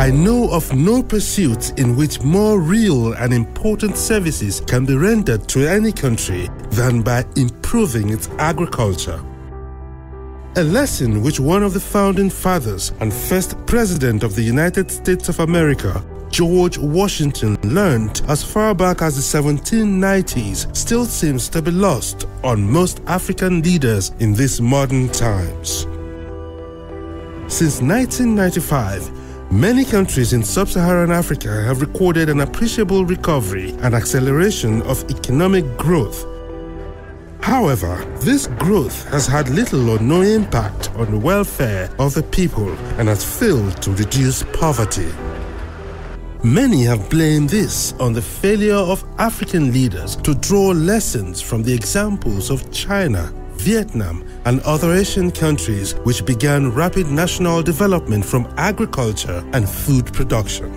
I know of no pursuit in which more real and important services can be rendered to any country than by improving its agriculture. A lesson which one of the founding fathers and first president of the United States of America, George Washington, learned as far back as the 1790s still seems to be lost on most African leaders in these modern times. Since 1995, many countries in sub-Saharan Africa have recorded an appreciable recovery and acceleration of economic growth. However, this growth has had little or no impact on the welfare of the people and has failed to reduce poverty. Many have blamed this on the failure of African leaders to draw lessons from the examples of China, Vietnam, and other Asian countries which began rapid national development from agriculture and food production.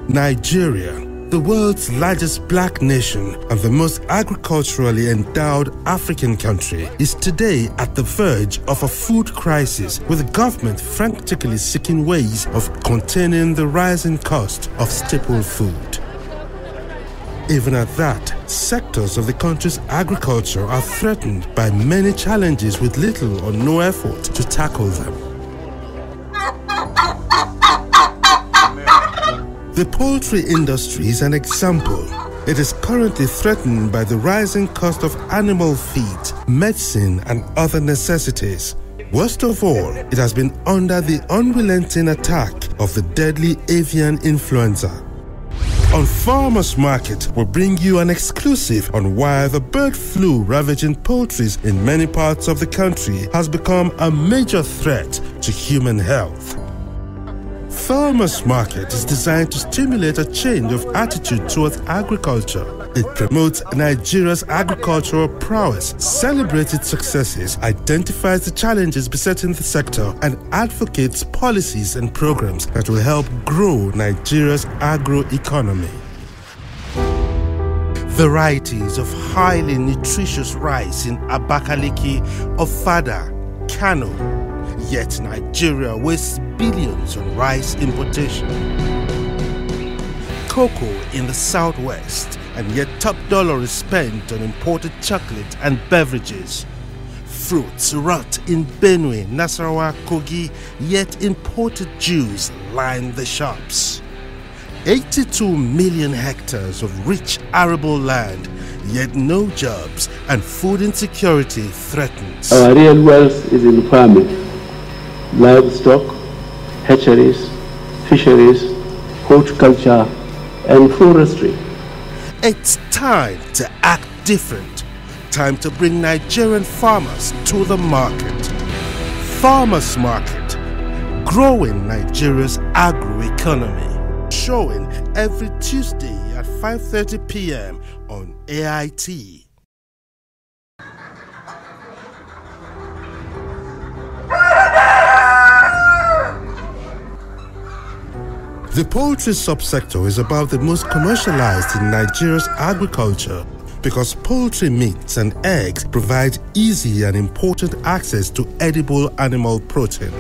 Nigeria, the world's largest black nation and the most agriculturally endowed African country, is today at the verge of a food crisis, with the government frantically seeking ways of containing the rising cost of staple food. Even at that, sectors of the country's agriculture are threatened by many challenges with little or no effort to tackle them. The poultry industry is an example. It is currently threatened by the rising cost of animal feed, medicine, and other necessities. Worst of all, it has been under the unrelenting attack of the deadly avian influenza. On Farmers Market, we'll bring you an exclusive on why the bird flu ravaging poultry in many parts of the country has become a major threat to human health. Farmers Market is designed to stimulate a change of attitude towards agriculture. It promotes Nigeria's agricultural prowess, celebrates its successes, identifies the challenges besetting the sector, and advocates policies and programs that will help grow Nigeria's agro-economy. Varieties of highly nutritious rice in Abakaliki, Ofada, Kano. Yet Nigeria wastes billions on rice importation. Cocoa in the southwest, and yet top dollar is spent on imported chocolate and beverages. Fruits rot in Benue, Nasarawa, Kogi, yet imported juice line the shops. 82 million hectares of rich arable land, yet no jobs, and food insecurity threatens. Our real wealth is in farming, livestock, hatcheries, fisheries, horticulture, and forestry. It's time to act different. Time to bring Nigerian farmers to the market. Farmers Market, growing Nigeria's agro-economy. Showing every Tuesday at 5:30 p.m. on AIT. The poultry subsector is about the most commercialized in Nigeria's agriculture because poultry meats and eggs provide easy and important access to edible animal protein.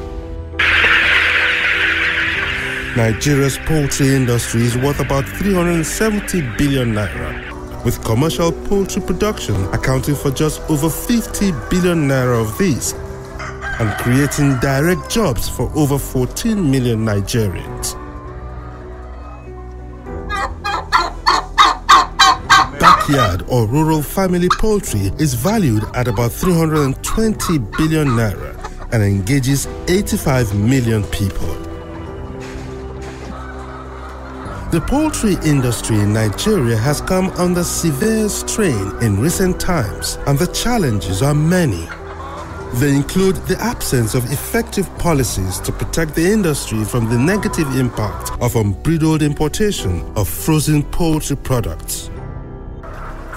Nigeria's poultry industry is worth about 370 billion naira, with commercial poultry production accounting for just over 50 billion naira of these, and creating direct jobs for over 14 million Nigerians. Backyard or rural family poultry is valued at about 320 billion naira and engages 85 million people. The poultry industry in Nigeria has come under severe strain in recent times, and the challenges are many. They include the absence of effective policies to protect the industry from the negative impact of unbridled importation of frozen poultry products.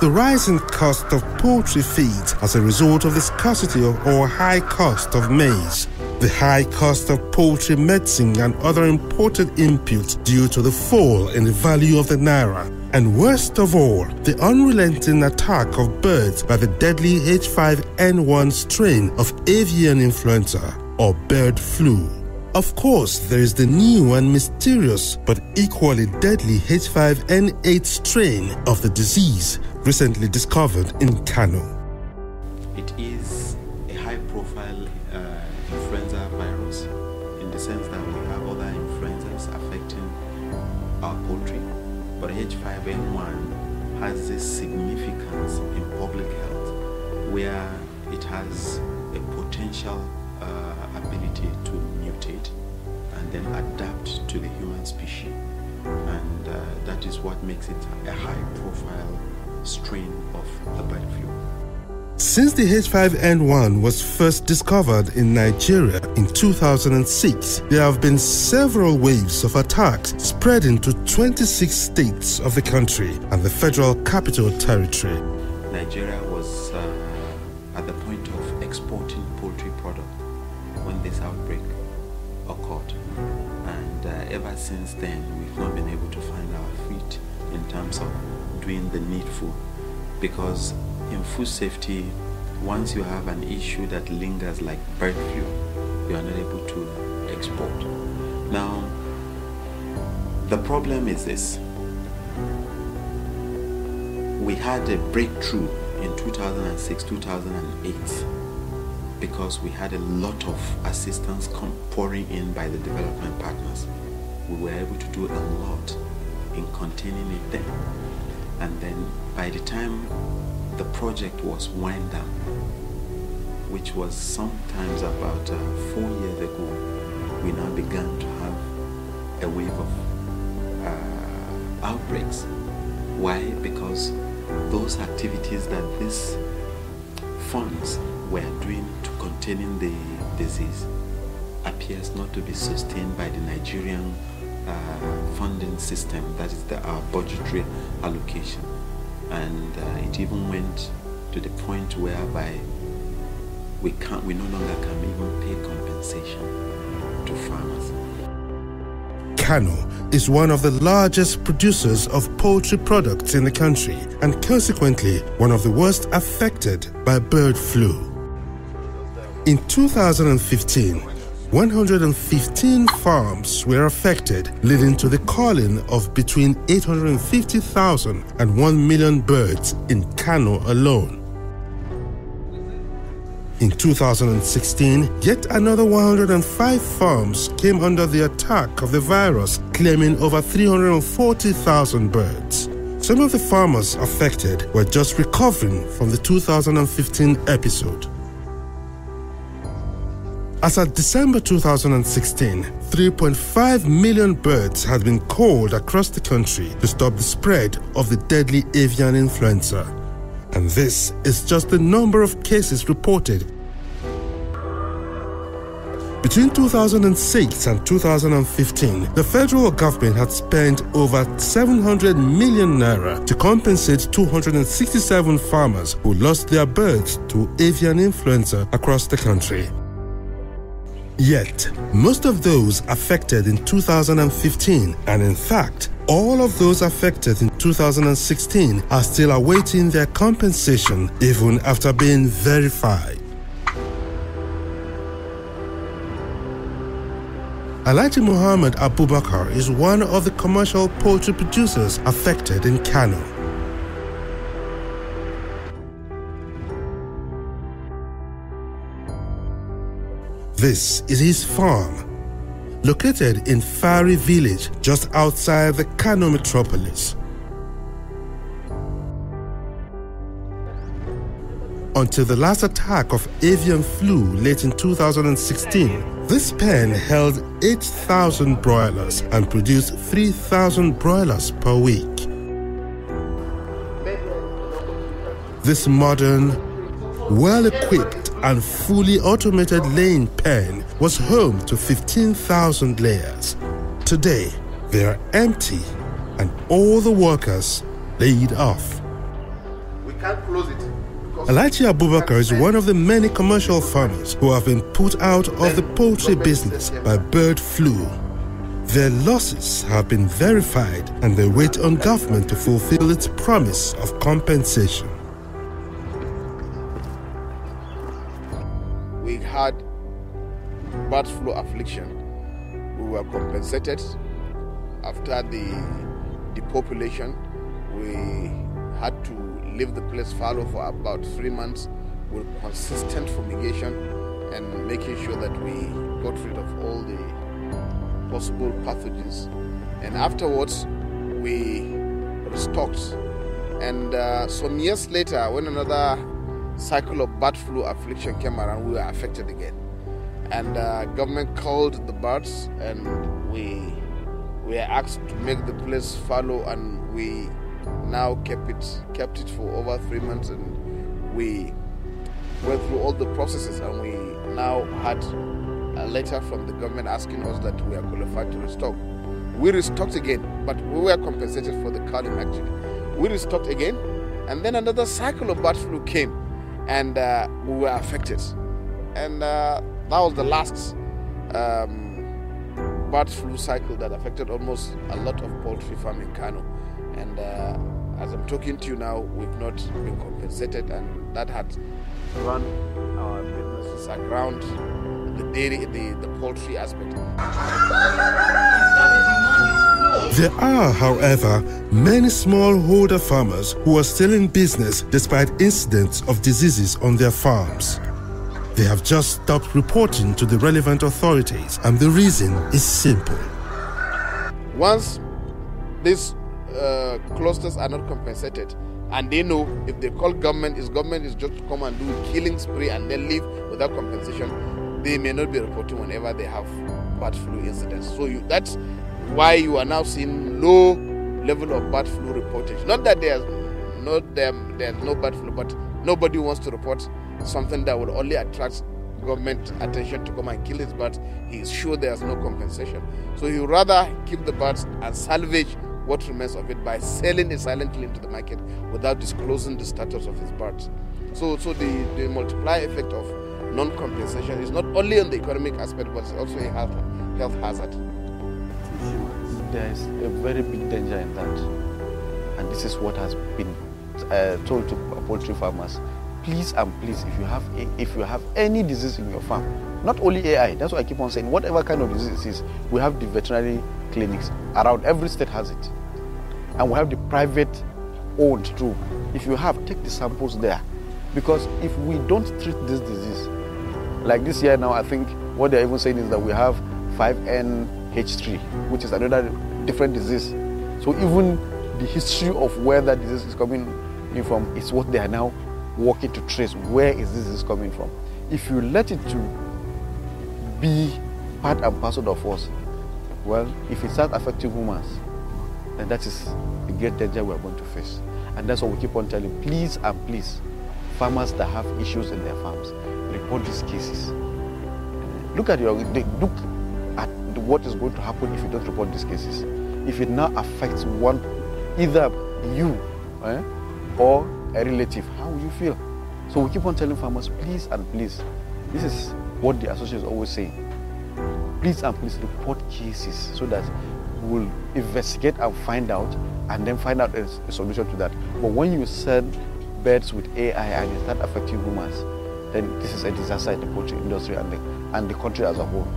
The rising cost of poultry feeds as a result of the scarcity or high cost of maize, the high cost of poultry medicine and other imported inputs due to the fall in the value of the naira, and worst of all, the unrelenting attack of birds by the deadly H5N1 strain of avian influenza or bird flu. Of course, there is the new and mysterious but equally deadly H5N8 strain of the disease recently discovered in Kano. It is a high-profile influenza virus in the sense that we have other influenzas affecting our poultry, but H5N1 has this significance in public health where it has a potential ability to mutate and then adapt to the human species, and that is what makes it a high-profile strain of the bird flu. Since the H5N1 was first discovered in Nigeria in 2006, there have been several waves of attacks spreading to 26 states of the country and the Federal Capital Territory. Nigeria was at the point of exporting poultry product when this outbreak occurred, and ever since then we've not been able to find our feet in terms of doing the needful, because in food safety, once you have an issue that lingers like bird flu, you are not able to export. Now, the problem is this. We had a breakthrough in 2006, 2008, because we had a lot of assistance pouring in by the development partners. We were able to do a lot in containing it then. And then by the time the project was wind down, which was sometimes about 4 years ago, we now began to have a wave of outbreaks. Why? Because those activities that these funds were doing to containing the disease appears not to be sustained by the Nigerian funding system, that is our budgetary allocation. And it even went to the point whereby we no longer can even pay compensation to farmers. Kano is one of the largest producers of poultry products in the country and consequently one of the worst affected by bird flu. In 2015, 115 farms were affected, leading to the culling of between 850,000 and 1 million birds in Kano alone. In 2016, yet another 105 farms came under the attack of the virus, claiming over 340,000 birds. Some of the farmers affected were just recovering from the 2015 episode. As at December 2016, 3.5 million birds had been culled across the country to stop the spread of the deadly avian influenza. And this is just the number of cases reported. Between 2006 and 2015, the federal government had spent over 700 million naira to compensate 267 farmers who lost their birds to avian influenza across the country. Yet, most of those affected in 2015, and in fact, all of those affected in 2016 are still awaiting their compensation even after being verified. Alhaji Muhammad Abubakar is one of the commercial poultry producers affected in Kano. This is his farm, located in Fari village just outside the Kano metropolis. Until the last attack of avian flu late in 2016, this pen held 8,000 broilers and produced 3,000 broilers per week. This modern, well-equipped and fully automated laying pen was home to 15,000 layers. Today, they are empty and all the workers laid off. We can't close it. Alhaji Abubakar is one of the many commercial farmers who have been put out of the poultry business by bird flu. Their losses have been verified and they wait on government to fulfill its promise of compensation. We had bird flu affliction we were compensated. After the depopulation, we had to leave the place fallow for about 3 months with consistent fumigation and making sure that we got rid of all the possible pathogens. And afterwards, we restocked. And some years later, when another cycle of bird flu affliction came around, we were affected again. And government called the birds, and we were asked to make the place fallow, and we now kept it for over 3 months, and we went through all the processes, and we now had a letter from the government asking us that we are qualified to restock. We restocked again, but we were compensated for the culling actually. We restocked again, and then another cycle of bird flu came, and we were affected. And that was the last bird flu cycle that affected almost a lot of poultry farm in Kano. And as I'm talking to you now, we've not been compensated, and that had run our businesses aground the dairy, the poultry aspect. There are, however, many smallholder farmers who are still in business despite incidents of diseases on their farms. They have just stopped reporting to the relevant authorities, and the reason is simple. Once these clusters are not compensated, and they know if they call government is just to come and do killing spree and then leave without compensation, they may not be reporting whenever they have bird flu incidents. So that's why you are now seeing low level of bird flu reportage. Not that there's no bird flu, but nobody wants to report something that will only attract government attention to come and kill his birds. He is sure there's no compensation. So he would rather keep the birds and salvage what remains of it by selling it silently into the market without disclosing the status of his birds. So the multiplier effect of non-compensation is not only on the economic aspect, but it's also a health hazard. There is a very big danger in that, and this is what has been told to poultry farmers. Please and please, if you have any disease in your farm, not only AI, that's why I keep on saying, whatever kind of disease it is, we have the veterinary clinics around. Every state has it, and we have the private owned too. If you have, take the samples there, because if we don't treat this disease, like this year now, I think what they're even saying is that we have 5NH3, which is another different disease. So even the history of where that disease is coming in from is what they are now working to trace. Where is this disease coming from? If you let it to be part and parcel of us, well, if it starts affecting humans, then that is the great danger we are going to face. And that's what we keep on telling, please and please, farmers that have issues in their farms, report these cases. Look at what is going to happen if you don't report these cases. If it now affects either you or a relative, how will you feel? So we keep on telling farmers, please and please, this is what the association is always saying. Please and please report cases so that we'll investigate and find out, and then find out a solution to that. But when you send birds with AI and it start affecting humans, then this is a disaster in the poultry industry and the country as a whole.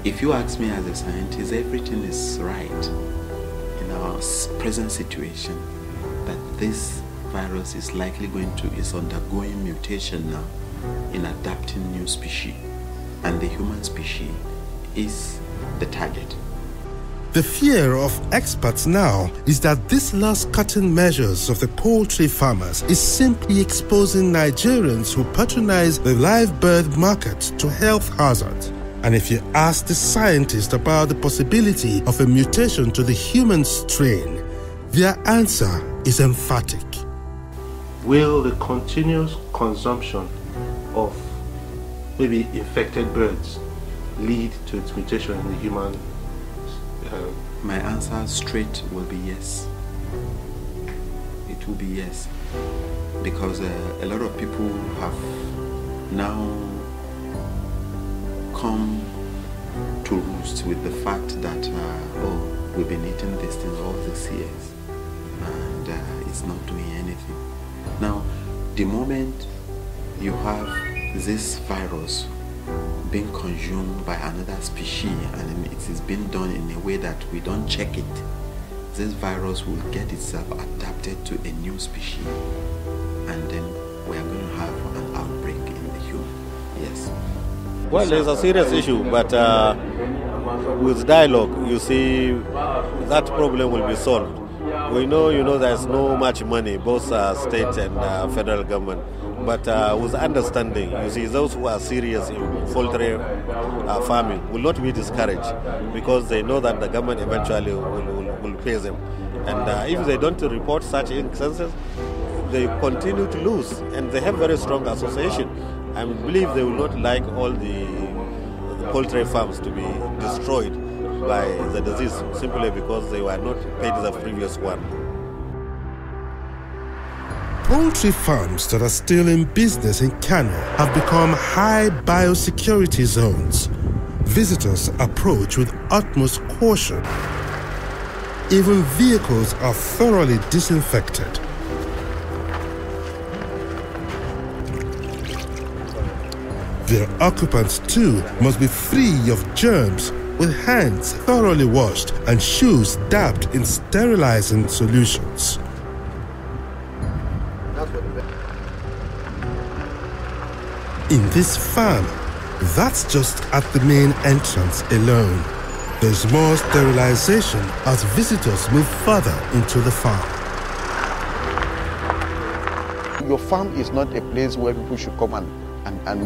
If you ask me as a scientist, everything is right in our present situation, that this virus is undergoing mutation now in adapting new species, and the human species is the target. The fear of experts now is that these loss-cutting measures of the poultry farmers is simply exposing Nigerians who patronize the live bird market to health hazards. And if you ask the scientists about the possibility of a mutation to the human strain, their answer is emphatic. Will the continuous consumption of maybe infected birds lead to its mutation in the human? My answer straight will be yes. It will be yes, because a lot of people have now come to roost with the fact that we've been eating this thing all these years and it's not doing anything. Now, the moment you have this virus being consumed by another species, and it is being done in a way that we don't check it, this virus will get itself adapted to a new species, and then we are going to have an outbreak in the human. Yes. Well, it's a serious issue, but with dialogue, you see, that problem will be solved. We know, there's no much money, both state and federal government. But with understanding, you see, those who are serious in poultry farming will not be discouraged, because they know that the government eventually will pay them. And if they don't report such instances, they continue to lose, and they have very strong association. I believe they will not like all the poultry farms to be destroyed by the disease simply because they were not paid the previous one. Poultry farms that are still in business in Kano have become high biosecurity zones. Visitors approach with utmost caution. Even vehicles are thoroughly disinfected. Their occupants too must be free of germs, with hands thoroughly washed and shoes dabbed in sterilizing solutions. In this farm, that's just at the main entrance alone. There's more sterilization as visitors move further into the farm. Your farm is not a place where people should come and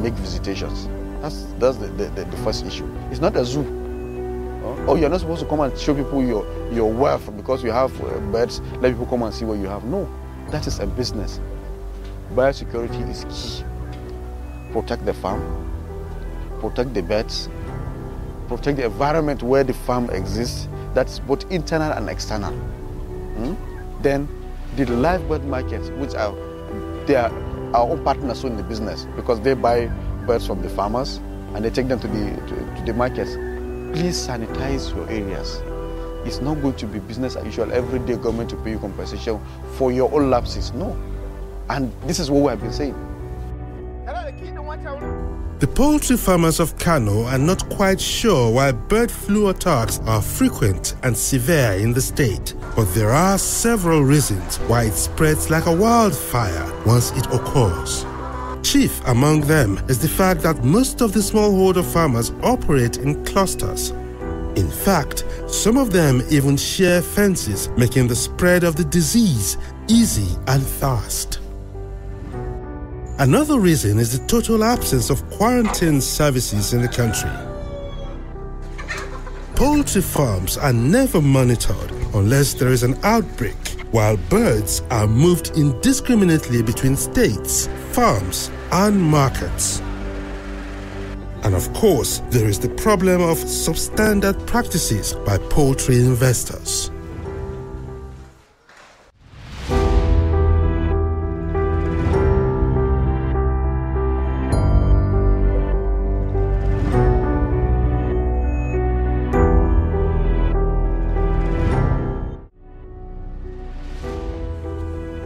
make visitations. That's the first issue. It's not a zoo. Or you're not supposed to come and show people your wealth because you have birds, let people come and see what you have. No, that is a business. Biosecurity is key. Protect the farm, protect the birds, protect the environment where the farm exists. That's both internal and external. Then the live bird markets, which are our own partners in the business, because they buy birds from the farmers and they take them to the markets. Please sanitize your areas. It's not going to be business as usual. Every day government to pay you compensation for your own lapses. No. And this is what we have been saying. The poultry farmers of Kano are not quite sure why bird flu attacks are frequent and severe in the state, but there are several reasons why it spreads like a wildfire once it occurs. Chief among them is the fact that most of the smallholder farmers operate in clusters. In fact, some of them even share fences, making the spread of the disease easy and fast. Another reason is the total absence of quarantine services in the country. Poultry farms are never monitored unless there is an outbreak, while birds are moved indiscriminately between states, farms, and markets. And of course, there is the problem of substandard practices by poultry investors.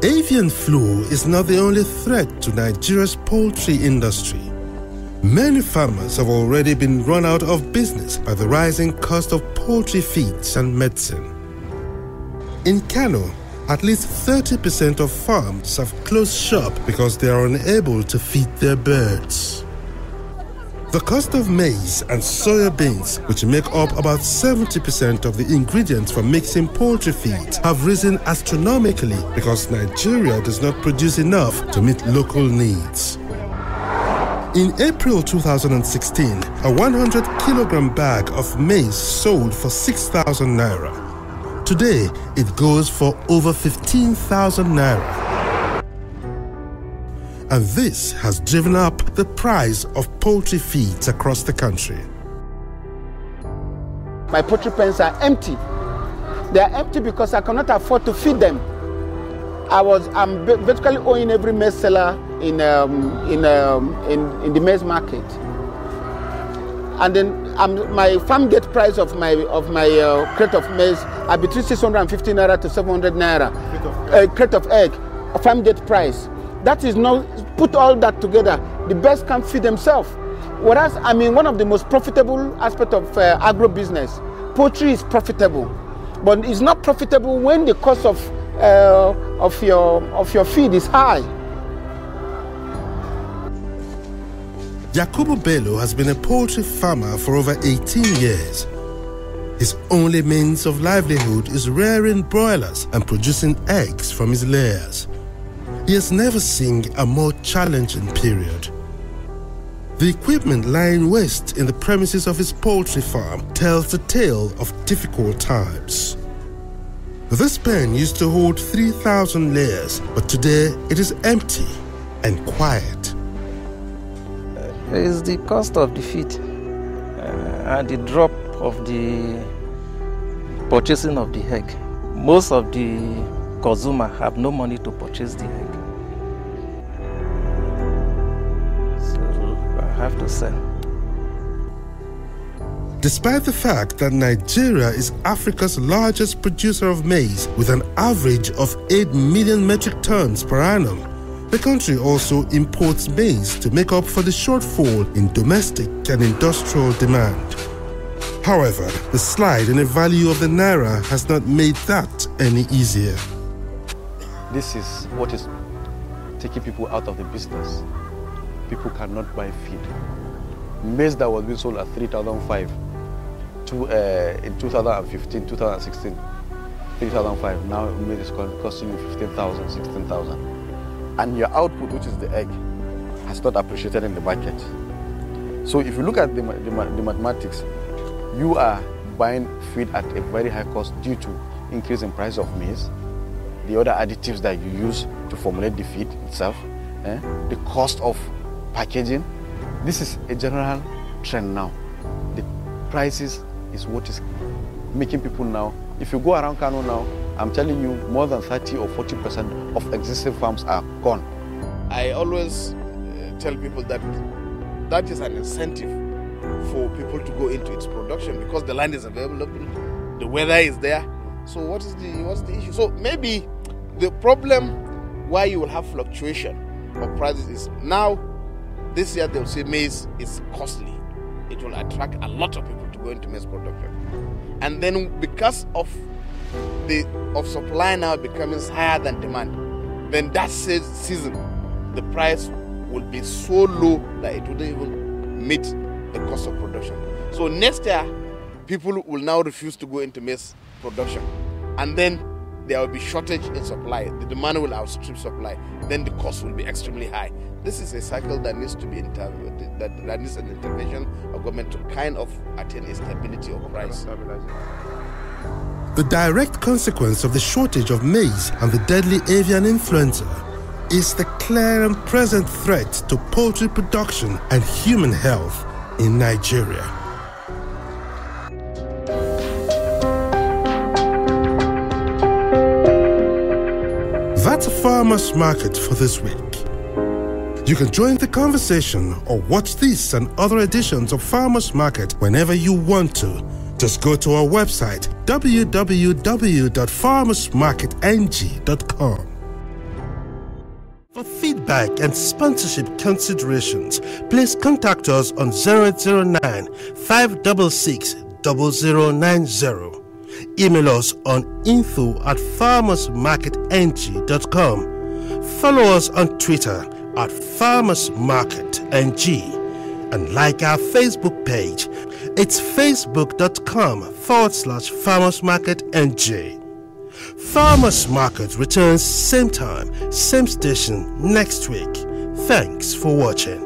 Avian flu is not the only threat to Nigeria's poultry industry. Many farmers have already been run out of business by the rising cost of poultry feeds and medicine. In Kano, at least 30% of farms have closed shop because they are unable to feed their birds. The cost of maize and soya beans, which make up about 70% of the ingredients for mixing poultry feed, have risen astronomically because Nigeria does not produce enough to meet local needs. In April 2016, a 100-kilogram bag of maize sold for 6,000 naira. Today, it goes for over 15,000 naira. And this has driven up the price of poultry feeds across the country. My poultry pens are empty. They are empty because I cannot afford to feed them. I'm basically owing every maize seller in the maize market. And then my farm gate price of my crate of maize are between 650 naira to 700 naira. Crate of egg, a farm gate price. That is not, put all that together, the birds can't feed themselves. Whereas, I mean, one of the most profitable aspects of agro-business, poultry is profitable. But it's not profitable when the cost of your feed is high. Yakubu Bello has been a poultry farmer for over 18 years. His only means of livelihood is rearing broilers and producing eggs from his layers. He has never seen a more challenging period. The equipment lying waste in the premises of his poultry farm tells the tale of difficult times. This pen used to hold 3,000 layers, but today it is empty and quiet. It is the cost of the feed and the drop of the purchasing of the egg. Most of the consumers have no money to purchase the egg. Have to sell. Despite the fact that Nigeria is Africa's largest producer of maize with an average of 8 million metric tons per annum, the country also imports maize to make up for the shortfall in domestic and industrial demand. However, the slide in the value of the naira has not made that any easier. This is what is taking people out of the business. People cannot buy feed. Maize that was being sold at 3,500 in 2015, 2016, 3,500. Now maize is costing you 15,000, 16,000. And your output, which is the egg, has not appreciated in the market. So if you look at the mathematics, you are buying feed at a very high cost due to increase in price of maize, the other additives that you use to formulate the feed itself, the cost of packaging. This is a general trend now. The prices is what is making people now. If you go around Kano now, I'm telling you, more than 30 or 40% of existing farms are gone. I always tell people that that is an incentive for people to go into its production because the land is available, the weather is there. So what's the issue? So maybe the problem why you will have fluctuation of prices is now this year they'll say maize is costly. It will attract a lot of people to go into maize production. And then because of supply now becoming higher than demand, then that season the price will be so low that it wouldn't even meet the cost of production. So next year people will now refuse to go into maize production, and then there will be shortage in supply. The demand will outstrip supply. Then the cost will be extremely high. This is a cycle that needs to be that needs an intervention of government to kind of attain a stability of price. The direct consequence of the shortage of maize and the deadly avian influenza is the clear and present threat to poultry production and human health in Nigeria. That's a farmer's market for this week. You can join the conversation or watch this and other editions of Farmer's Market whenever you want to. Just go to our website www.farmersmarketng.com. For feedback and sponsorship considerations, please contact us on 0809-566-0090. Email us on info@farmersmarketng.com. Follow us on Twitter @farmersmarketng and like our Facebook page. It's facebook.com/farmersmarketng. Farmers Market returns same time, same station next week. Thanks for watching.